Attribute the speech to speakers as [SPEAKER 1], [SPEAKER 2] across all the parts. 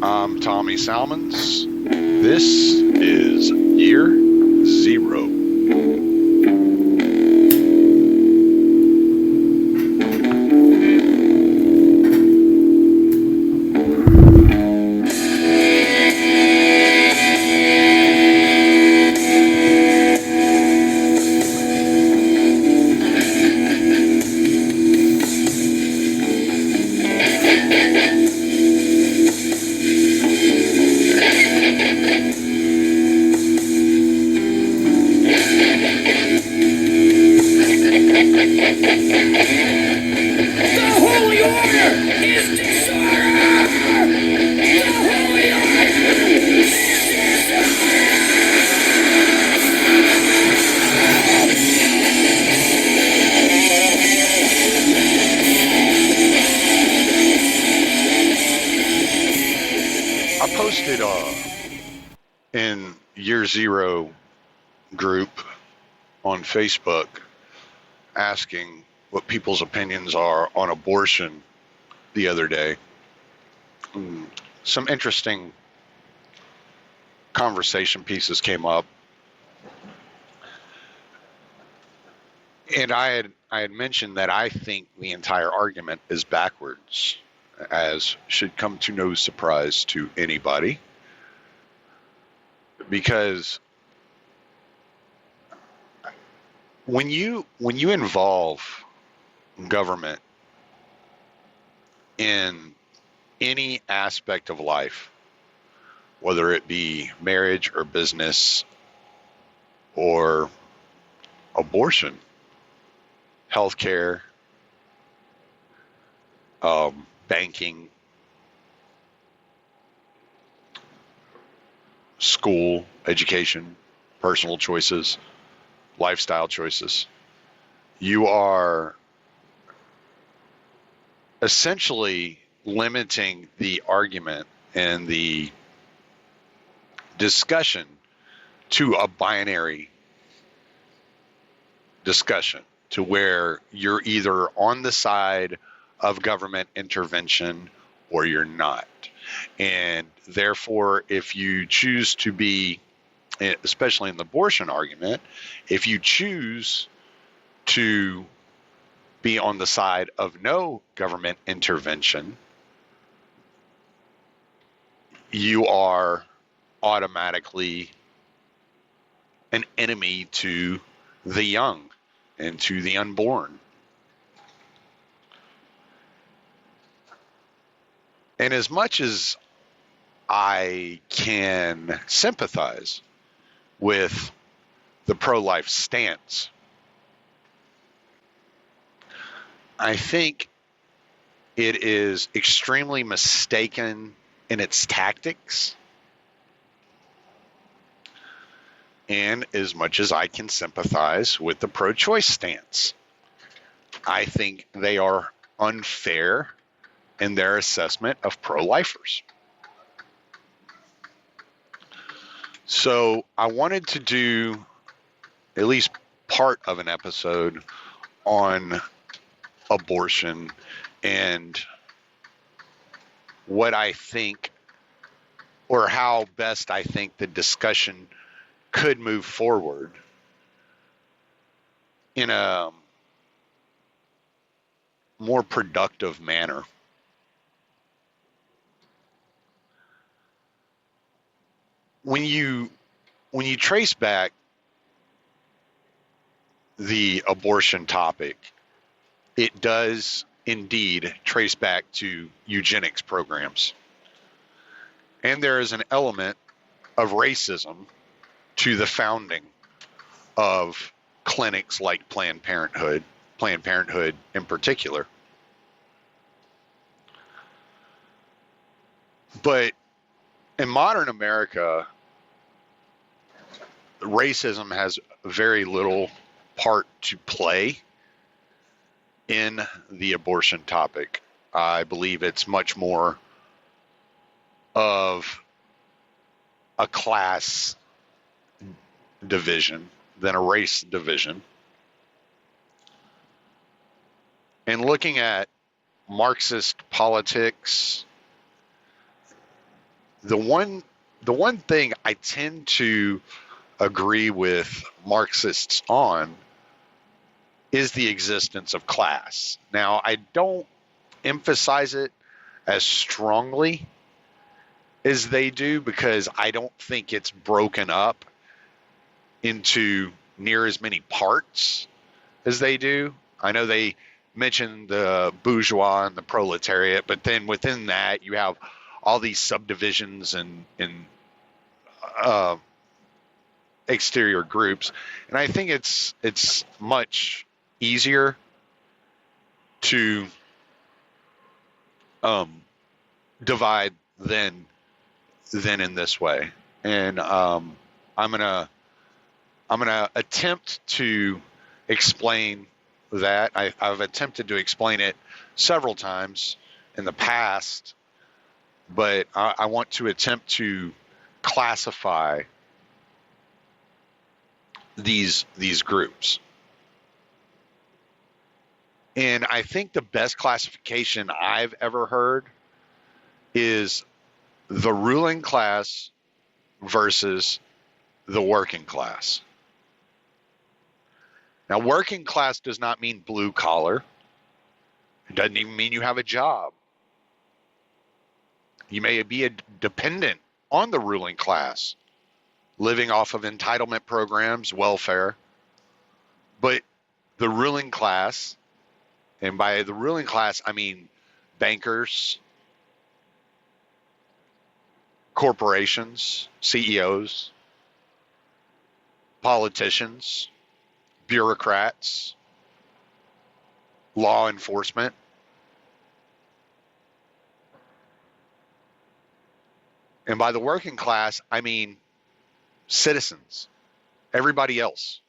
[SPEAKER 1] I'm Tommy Salmons. This is Year Zero. I posted in Year Zero group on Facebook asking what people's opinions are on abortion the other day. Some interesting conversation pieces came up, and I had mentioned that I think the entire argument is backwards, as should come to no surprise to anybody, because when you involve government in any aspect of life, whether it be marriage or business or abortion, healthcare, banking, school, education, personal choices, lifestyle choices, you are essentially limiting the argument and the discussion to a binary discussion, to where you're either on the side of government intervention or you're not. And therefore, if you choose to be, especially in the abortion argument, if you choose to be on the side of no government intervention, you are automatically an enemy to the young and to the unborn. And as much as I can sympathize with the pro-life stance, I think it is extremely mistaken in its tactics. And as much as I can sympathize with the pro-choice stance, I think they are unfair in their assessment of pro-lifers. So I wanted to do at least part of an episode on abortion and what I think, or how best I think the discussion could move forward in a more productive manner. When you trace back the abortion topic, it does indeed trace back to eugenics programs. And there is an element of racism to the founding of clinics like Planned Parenthood in particular. But in modern America, racism has very little part to play in the abortion topic. I believe it's much more of a class division than a race division. And looking at Marxist politics the one thing I tend to agree with Marxists on is the existence of class. Now, I don't emphasize it as strongly as they do because I don't think it's broken up into near as many parts as they do. I know they mention the bourgeois and the proletariat, but then within that you have all these subdivisions and uh, exterior groups, and I think it's much easier to divide than in this way. And I'm gonna attempt to explain that. I've attempted to explain it several times in the past, but I want to attempt to classify these groups. And I think the best classification I've ever heard is the ruling class versus the working class. Now, working class does not mean blue collar. It doesn't even mean you have a job. You may be a dependent on the ruling class, living off of entitlement programs, welfare. But the ruling class, and by the ruling class, I mean bankers, corporations, CEOs, politicians, bureaucrats, law enforcement. And by the working class, I mean citizens, everybody else.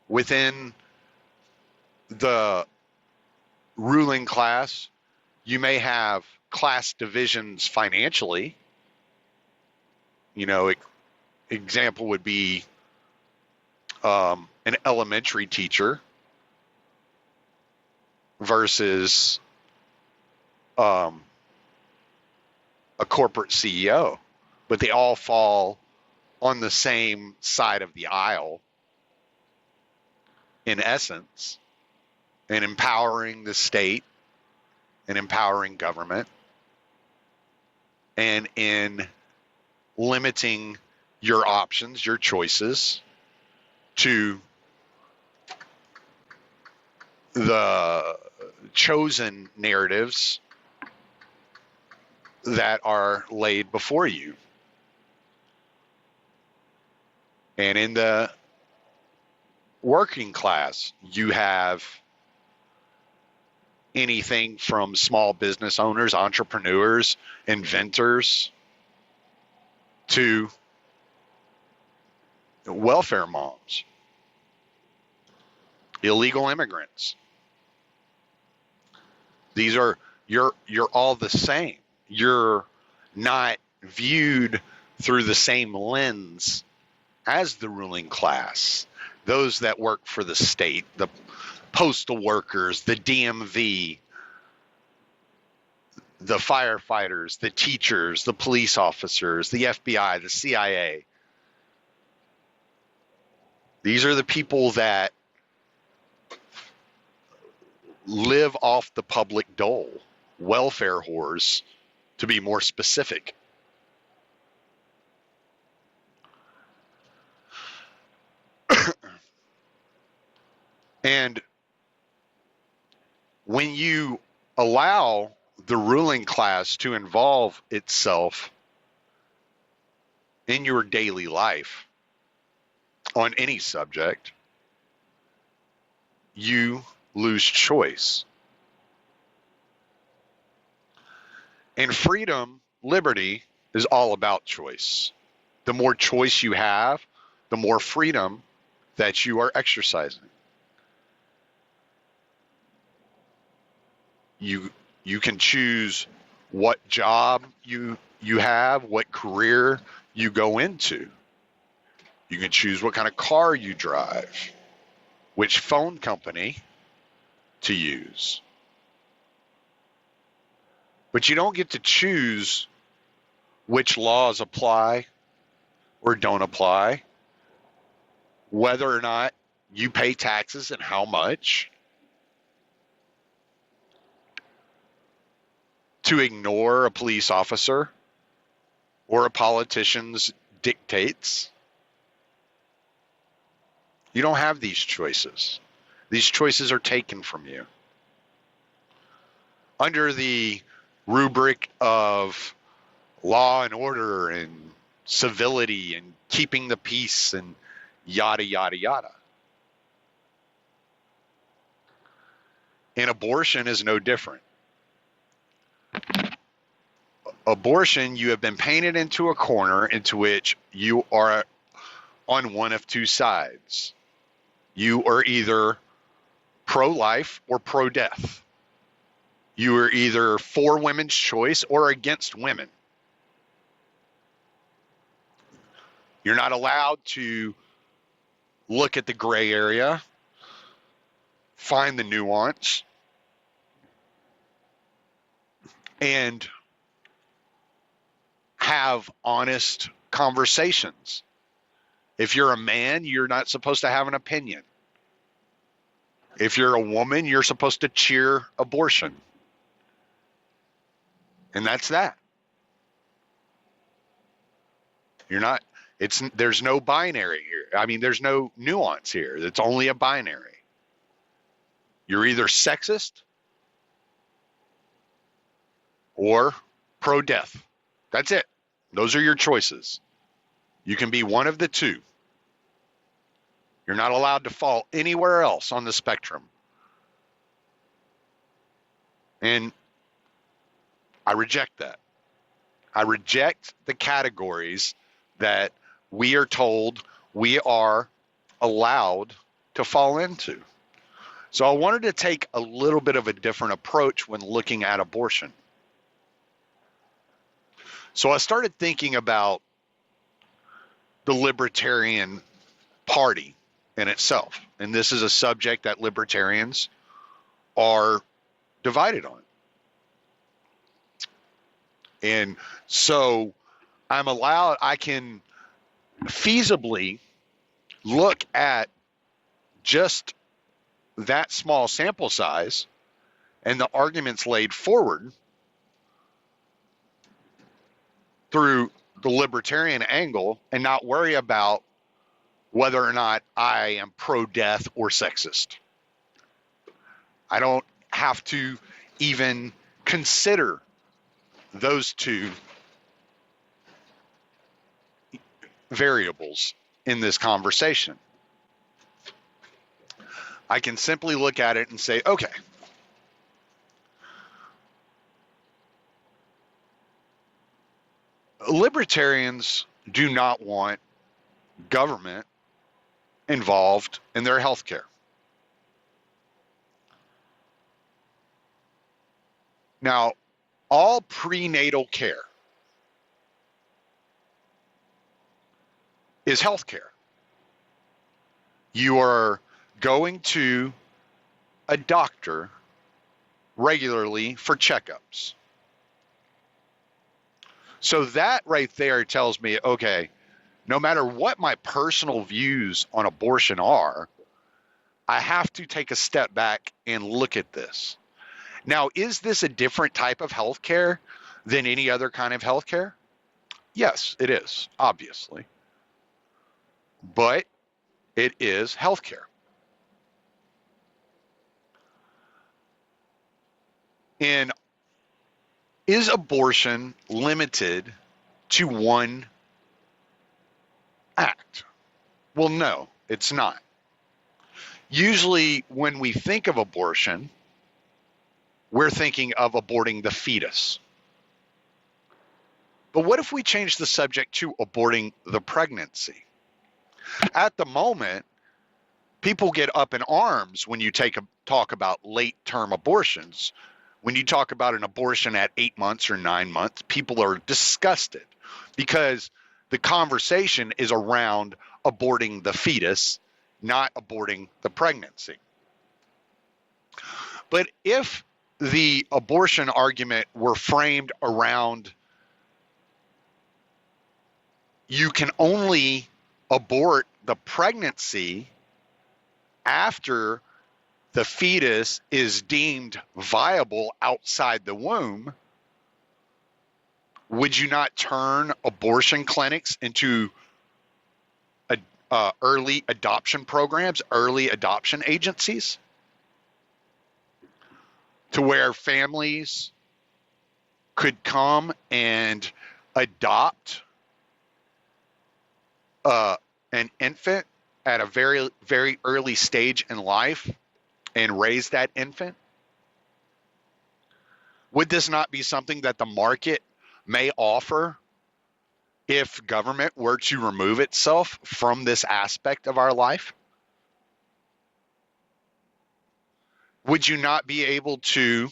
[SPEAKER 1] Within the ruling class, you may have class divisions financially. You know, example would be an elementary teacher versus a corporate CEO, but they all fall on the same side of the aisle in essence, in empowering the state and empowering government and in limiting your options, your choices to the chosen narratives that are laid before you. And in the working class, you have anything from small business owners, entrepreneurs, inventors, to welfare moms, illegal immigrants. These are, you're all the same. You're not viewed through the same lens as the ruling class. Those that work for the state, the postal workers, the DMV, the firefighters, the teachers, the police officers, the FBI, the CIA. These are the people that live off the public dole, welfare whores, to be more specific. And when you allow the ruling class to involve itself in your daily life on any subject, you lose choice. And freedom, liberty, is all about choice. The more choice you have, the more freedom that you are exercising. You can choose what job you have, what career you go into. You can choose what kind of car you drive, which phone company to use. But you don't get to choose which laws apply or don't apply, whether or not you pay taxes and how much, to ignore a police officer or a politician's dictates. You don't have these choices. These choices are taken from you. Under the rubric of law and order and civility and keeping the peace and yada, yada, yada. And abortion is no different. Abortion, you have been painted into a corner into which you are on one of two sides. You are either pro-life or pro-death. You are either for women's choice or against women. You're not allowed to look at the gray area, find the nuance, and have honest conversations. If you're a man, you're not supposed to have an opinion. If you're a woman, you're supposed to cheer abortion. And that's that. You're not, there's no binary here. I mean, there's no nuance here. It's only a binary. You're either sexist or pro-death. That's it. Those are your choices. You can be one of the two. You're not allowed to fall anywhere else on the spectrum. And I reject that. I reject the categories that we are told we are allowed to fall into. So I wanted to take a little bit of a different approach when looking at abortion. So I started thinking about the Libertarian Party in itself. And this is a subject that libertarians are divided on. And so I can feasibly look at just that small sample size and the arguments laid forward through the libertarian angle and not worry about whether or not I am pro-death or sexist. I don't have to even consider those two variables in this conversation. I can simply look at it and say, okay, libertarians do not want government involved in their health care. Now, all prenatal care is health care. You are going to a doctor regularly for checkups. So that right there tells me, okay, no matter what my personal views on abortion are, I have to take a step back and look at this. Now, is this a different type of healthcare than any other kind of healthcare? Yes, it is, obviously. But it is healthcare. And is abortion limited to one act? Well, no, it's not. Usually when we think of abortion, we're thinking of aborting the fetus. But what if we change the subject to aborting the pregnancy? At the moment, people get up in arms when you talk about late-term abortions. When you talk about an abortion at 8 months or 9 months, people are disgusted because the conversation is around aborting the fetus, not aborting the pregnancy. But if the abortion argument were framed around you can only abort the pregnancy after the fetus is deemed viable outside the womb, would you not turn abortion clinics into early adoption programs, early adoption agencies, to where families could come and adopt an infant at a very, very early stage in life and raise that infant? Would this not be something that the market may offer if government were to remove itself from this aspect of our life? Would you not be able to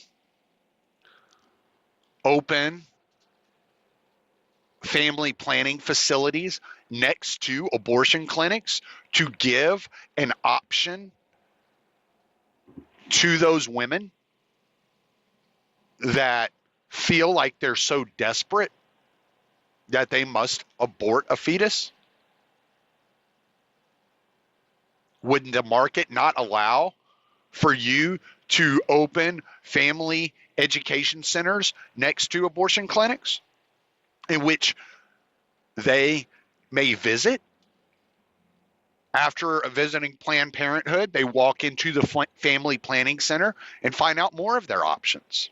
[SPEAKER 1] open family planning facilities next to abortion clinics to give an option to those women that feel like they're so desperate that they must abort a fetus? Would the market not allow for you to open family education centers next to abortion clinics in which they may visit? After visiting Planned Parenthood, they walk into the family planning center and find out more of their options.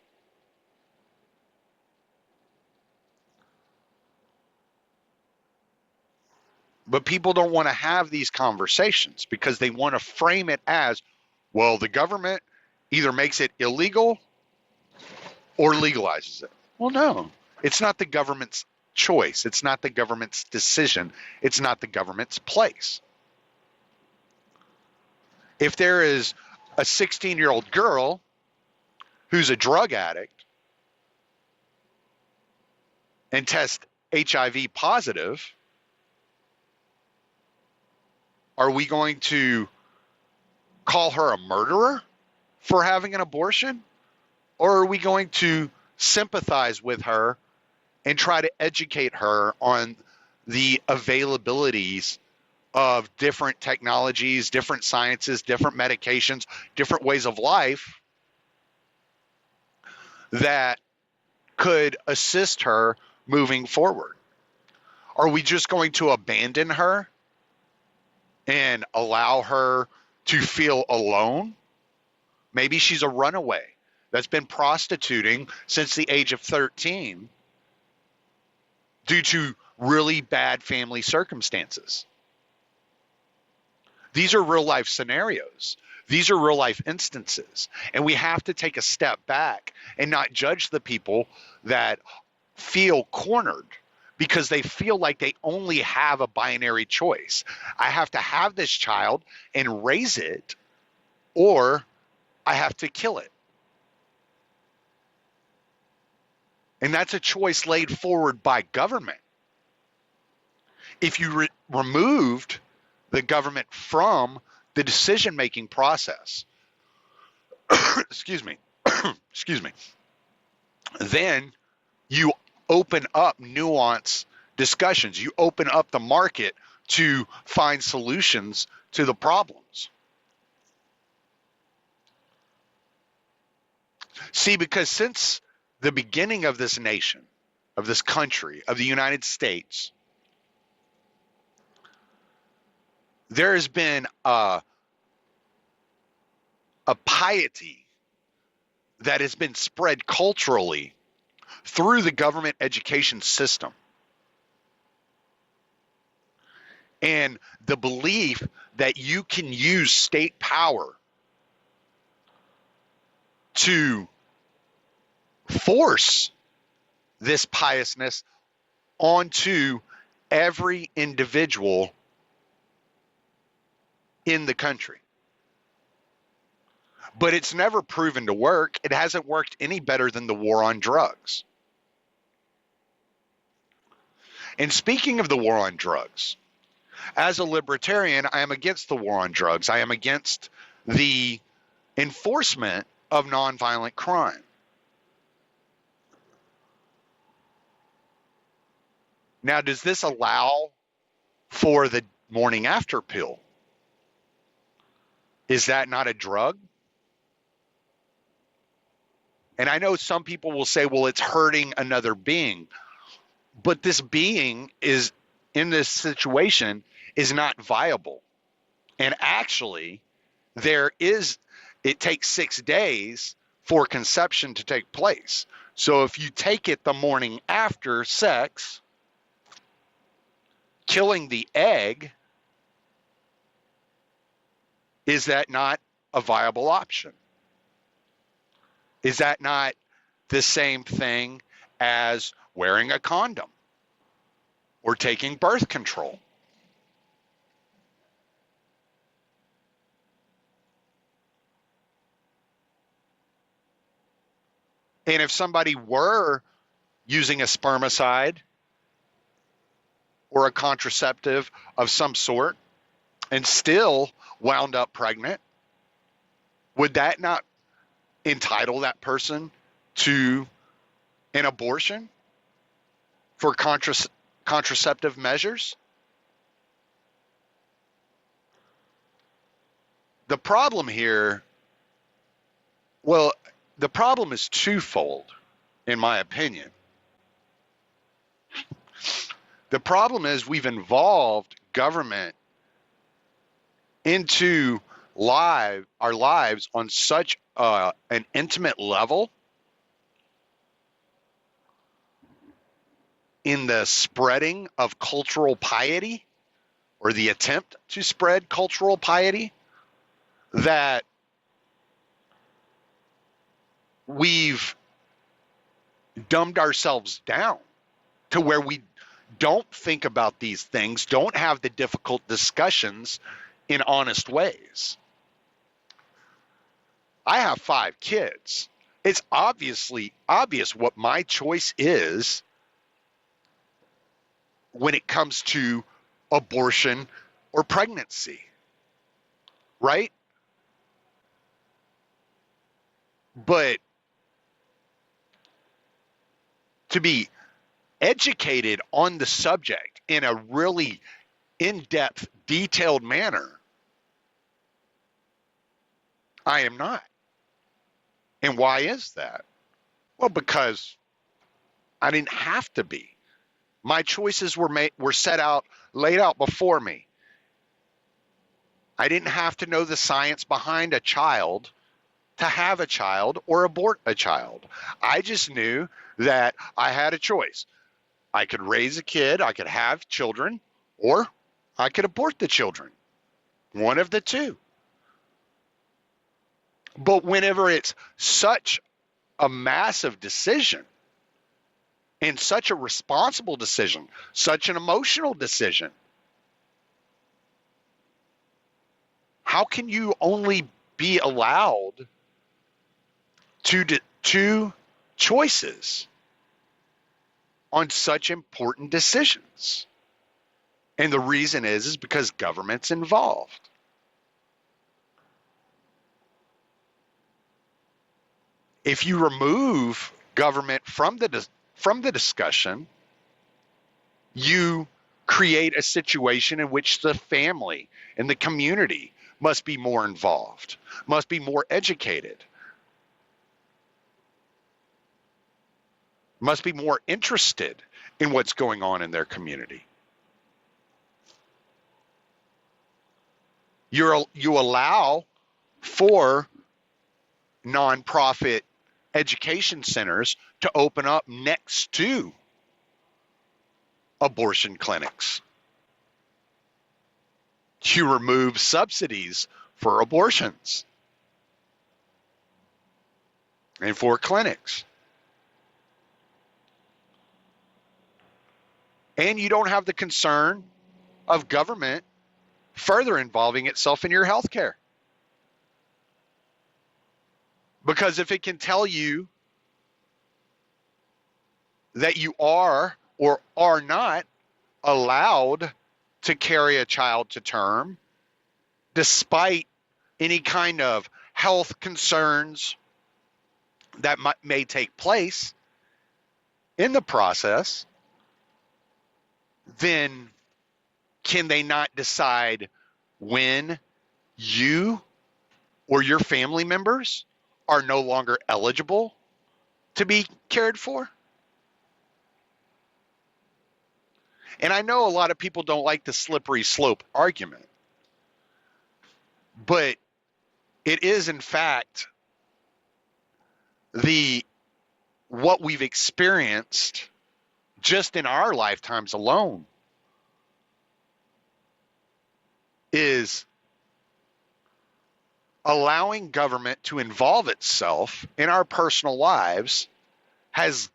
[SPEAKER 1] But people don't want to have these conversations because they want to frame it as, well, the government either makes it illegal or legalizes it. Well, no, it's not the government's choice. It's not the government's decision. It's not the government's place. If there is a 16-year-old girl who's a drug addict and tests HIV positive, are we going to call her a murderer for having an abortion? Or are we going to sympathize with her and try to educate her on the availabilities of different technologies, different sciences, different medications, different ways of life that could assist her moving forward? Are we just going to abandon her and allow her to feel alone? Maybe she's a runaway that's been prostituting since the age of 13 due to really bad family circumstances. These are real life scenarios. These are real life instances. And we have to take a step back and not judge the people that feel cornered because they feel like they only have a binary choice. I have to have this child and raise it, or I have to kill it. And that's a choice laid forward by government. If you removed the government from the decision-making process, excuse me, then you open up nuanced discussions. You open up the market to find solutions to the problems. See, because since the beginning of this nation, of this country, of the United States, there has been a piety that has been spread culturally through the government education system. And the belief that you can use state power to force this piousness onto every individual in the country. But it's never proven to work. It hasn't worked any better than the war on drugs. And speaking of the war on drugs, as a libertarian, I am against the war on drugs. I am against the enforcement of nonviolent crime. Now, does this allow for the morning after pill? Is that not a drug? And I know some people will say, well, it's hurting another being. But this being is in this situation is not viable. And actually, it takes 6 days for conception to take place. So if you take it the morning after sex, killing the egg, is that not a viable option? Is that not the same thing as wearing a condom or taking birth control? And if somebody were using a spermicide or a contraceptive of some sort and still wound up pregnant, would that not entitle that person to an abortion for contraceptive measures? The problem here, well, the problem is twofold, in my opinion. The problem is we've involved government into our lives on such an intimate level in the spreading of cultural piety, or the attempt to spread cultural piety, that we've dumbed ourselves down to where we don't think about these things, don't have the difficult discussions in honest ways. I have 5 kids. It's obviously obvious what my choice is when it comes to abortion or pregnancy, right? But to be educated on the subject in a really in-depth, detailed manner, I am not. And why is that? Well, because I didn't have to be. My choices were laid out before me. I didn't have to know the science behind a child to have a child or abort a child. I just knew that I had a choice. I could raise a kid, I could have children, or I could abort the children. One of the two. But whenever it's such a massive decision and such a responsible decision, such an emotional decision, how can you only be allowed two choices on such important decisions? And the reason is because government's involved. If you remove government from the discussion, you create a situation in which the family and the community must be more involved, must be more educated, must be more interested in what's going on in their community. You allow for nonprofit education centers to open up next to abortion clinics. You remove subsidies for abortions and for clinics. And you don't have the concern of government further involving itself in your health care. Because if it can tell you that you are or are not allowed to carry a child to term, despite any kind of health concerns that may take place in the process, then can they not decide when you or your family members are no longer eligible to be cared for? And I know a lot of people don't like the slippery slope argument, but it is in fact what we've experienced just in our lifetimes alone is allowing government to involve itself in our personal lives has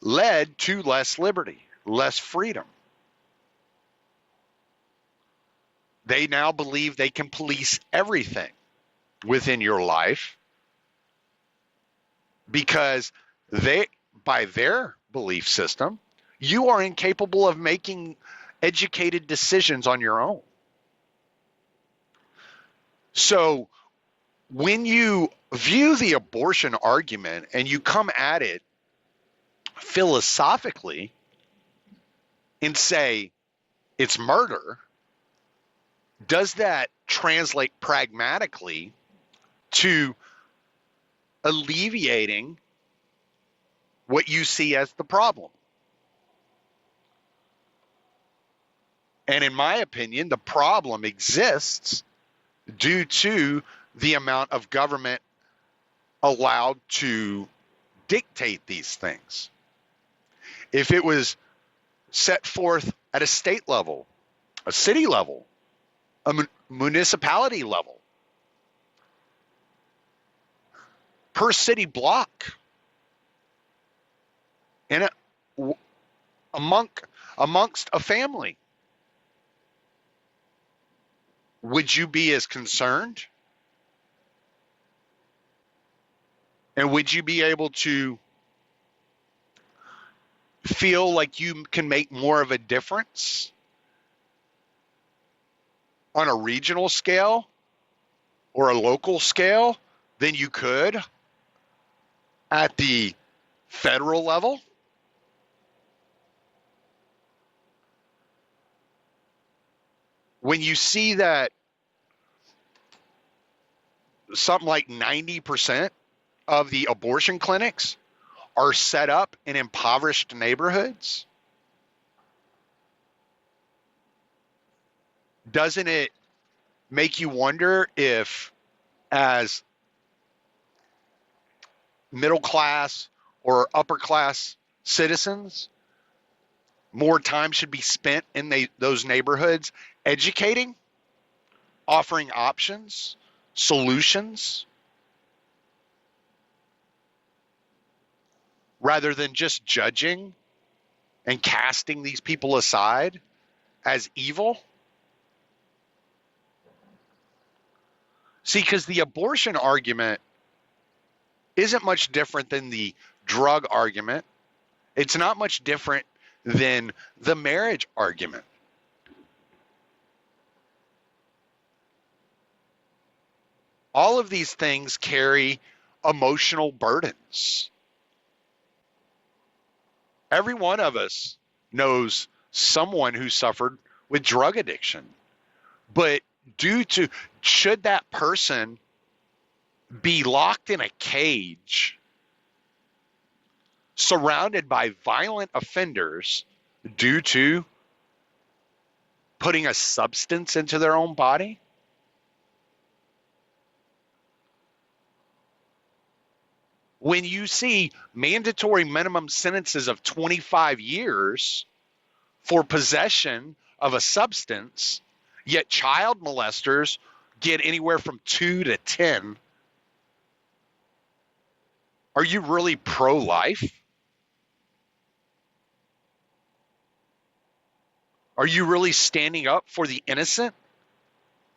[SPEAKER 1] led to less liberty, less freedom. They now believe they can police everything within your life because by their belief system, you are incapable of making educated decisions on your own. So when you view the abortion argument and you come at it philosophically and say it's murder, does that translate pragmatically to alleviating what you see as the problem? And in my opinion, the problem exists due to the amount of government allowed to dictate these things. If it was set forth at a state level, a city level, a municipality level, per city block, and amongst a family, would you be as concerned? And would you be able to feel like you can make more of a difference on a regional scale or a local scale than you could at the federal level? When you see that something like 90% of the abortion clinics are set up in impoverished neighborhoods, doesn't it make you wonder if, as middle class or upper class citizens, more time should be spent in those neighborhoods educating, offering options, solutions, rather than just judging and casting these people aside as evil? See, because the abortion argument isn't much different than the drug argument. It's not much different than the marriage argument. All of these things carry emotional burdens. Every one of us knows someone who suffered with drug addiction. But should that person be locked in a cage, surrounded by violent offenders due to putting a substance into their own body? When you see mandatory minimum sentences of 25 years for possession of a substance, yet child molesters get anywhere from 2 to 10, are you really pro-life? Are you really standing up for the innocent,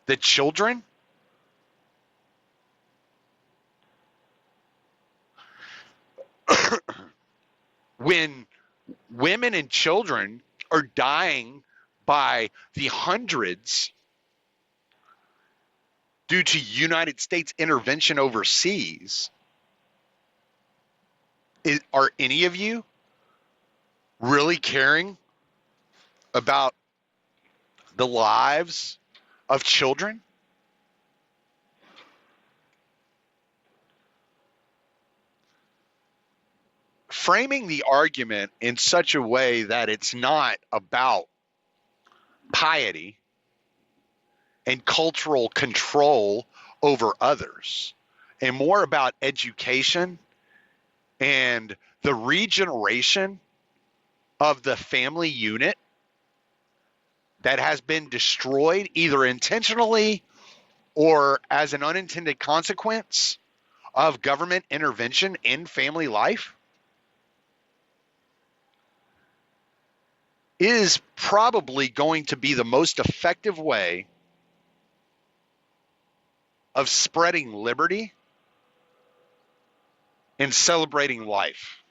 [SPEAKER 1] the children? When women and children are dying by the hundreds due to United States intervention overseas, are any of you really caring about the lives of children? Framing the argument in such a way that it's not about piety and cultural control over others, and more about education and the regeneration of the family unit that has been destroyed either intentionally or as an unintended consequence of government intervention in family life, is probably going to be the most effective way of spreading liberty and celebrating life.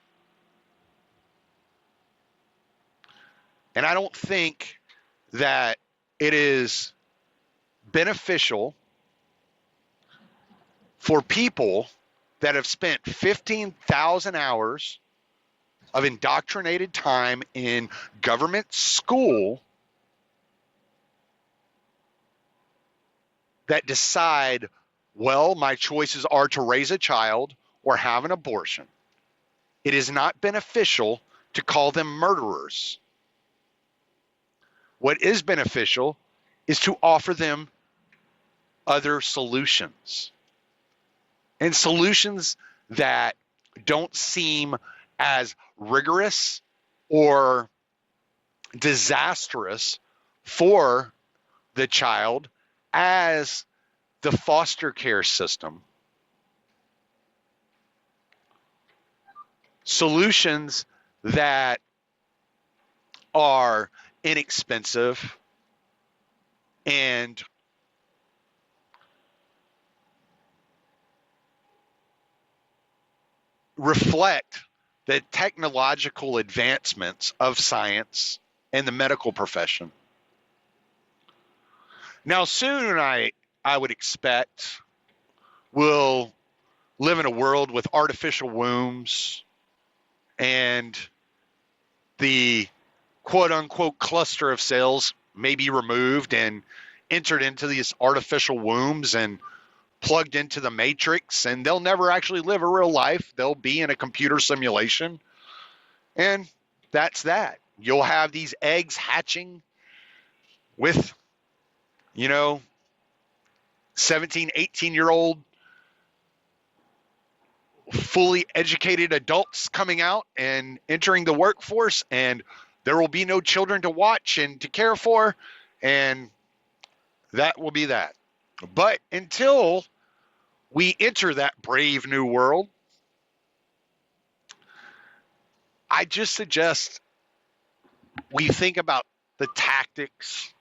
[SPEAKER 1] And I don't think that it is beneficial for people that have spent 15,000 hours of indoctrinated time in government school that decide, well, my choices are to raise a child or have an abortion. It is not beneficial to call them murderers. What is beneficial is to offer them other solutions, and solutions that don't seem as rigorous or disastrous for the child as the foster care system. Solutions that are inexpensive and reflect the technological advancements of science and the medical profession. Now, soon I would expect we'll live in a world with artificial wombs, and the quote unquote cluster of cells may be removed and entered into these artificial wombs and plugged into the matrix, and they'll never actually live a real life. They'll be in a computer simulation, and that's that. You'll have these eggs hatching with, 17, 18-year-old fully educated adults coming out and entering the workforce, and there will be no children to watch and to care for, and that will be that. But until we enter that brave new world, I just suggest we think about the tactics,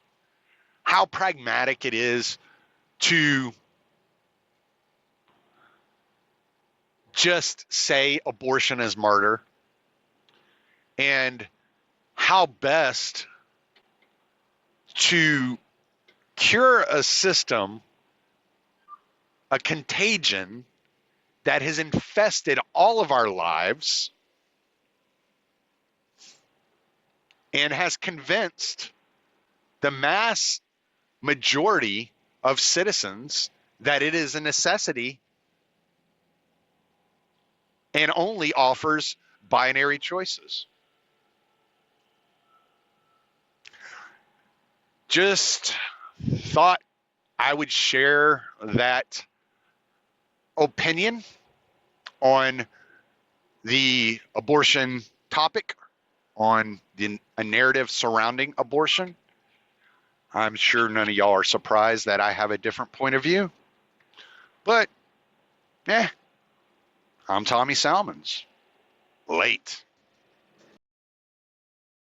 [SPEAKER 1] how pragmatic it is to just say abortion is murder, and how best to cure a system, a contagion that has infested all of our lives and has convinced the mass majority of citizens that it is a necessity and only offers binary choices. Just thought I would share that opinion on the abortion topic, on a narrative surrounding abortion. I'm sure none of y'all are surprised that I have a different point of view. But, I'm Tommy Salmons. Late.